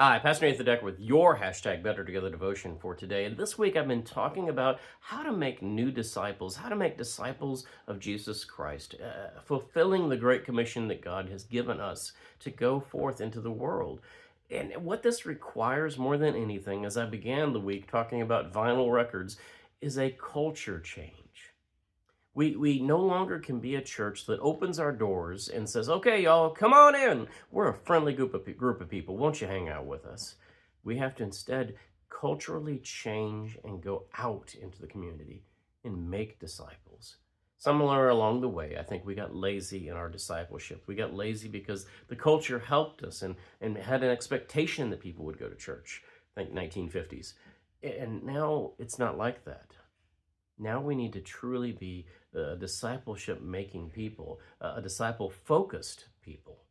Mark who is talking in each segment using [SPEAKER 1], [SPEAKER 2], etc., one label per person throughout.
[SPEAKER 1] Hi, Pastor Nathan Decker with your hashtag Better Together devotion for today. And this week I've been talking about how to make new disciples, how to make disciples of Jesus Christ, fulfilling the great commission that God has given us to go forth into the world. And what this requires more than anything, as I began the week talking about vinyl records, is a culture change. We no longer can be a church that opens our doors and says, "Okay, y'all, come on in. We're a friendly group of people. Won't you hang out with us?" We have to instead culturally change and go out into the community and make disciples. Somewhere along the way, I think we got lazy in our discipleship. We got lazy because the culture helped us and had an expectation that people would go to church. Think 1950s. And now it's not like that. Now we need to truly be a discipleship making people, a disciple focused people.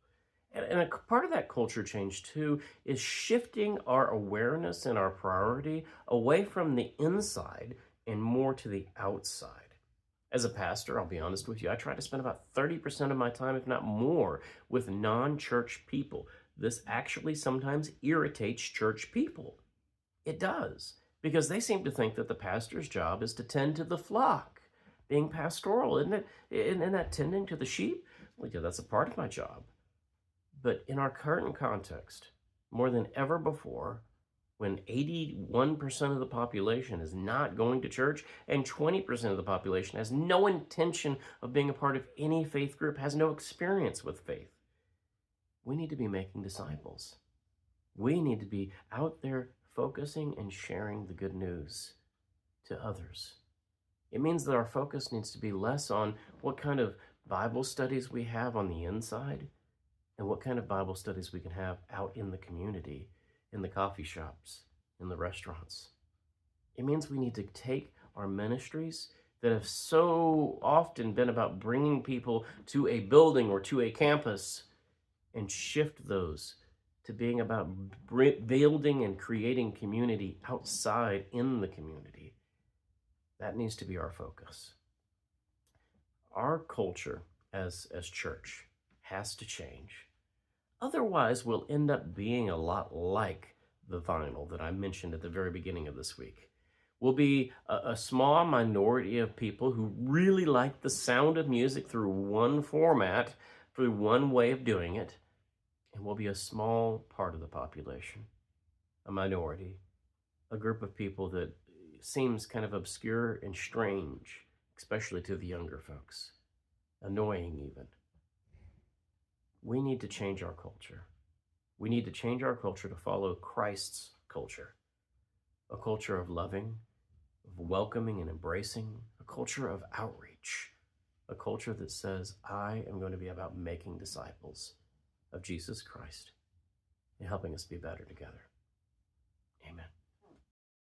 [SPEAKER 1] And a part of that culture change too is shifting our awareness and our priority away from the inside and more to the outside. As a pastor, I'll be honest with you, I try to spend about 30% of my time, if not more, with non church people. This actually sometimes irritates church people. It does, because they seem to think that the pastor's job is to tend to the flock, being pastoral, isn't it? Isn't that tending to the sheep? Well, yeah, that's a part of my job. But in our current context, more than ever before, when 81% of the population is not going to church and 20% of the population has no intention of being a part of any faith group, has no experience with faith, we need to be making disciples. We need to be out there focusing and sharing the good news to others. It means that our focus needs to be less on what kind of Bible studies we have on the inside and what kind of Bible studies we can have out in the community, in the coffee shops, in the restaurants. It means we need to take our ministries that have so often been about bringing people to a building or to a campus and shift those to being about building and creating community outside in the community. That needs to be our focus. Our culture as church has to change. Otherwise, we'll end up being a lot like the vinyl that I mentioned at the very beginning of this week. We'll be a small minority of people who really like the sound of music through one format, through one way of doing it, and we'll be a small part of the population, a minority, a group of people that seems kind of obscure and strange, especially to the younger folks, annoying even. We need to change our culture. We need to change our culture to follow Christ's culture, a culture of loving, of welcoming and embracing, a culture of outreach, a culture that says, I am going to be about making disciples of Jesus Christ and helping us be better together.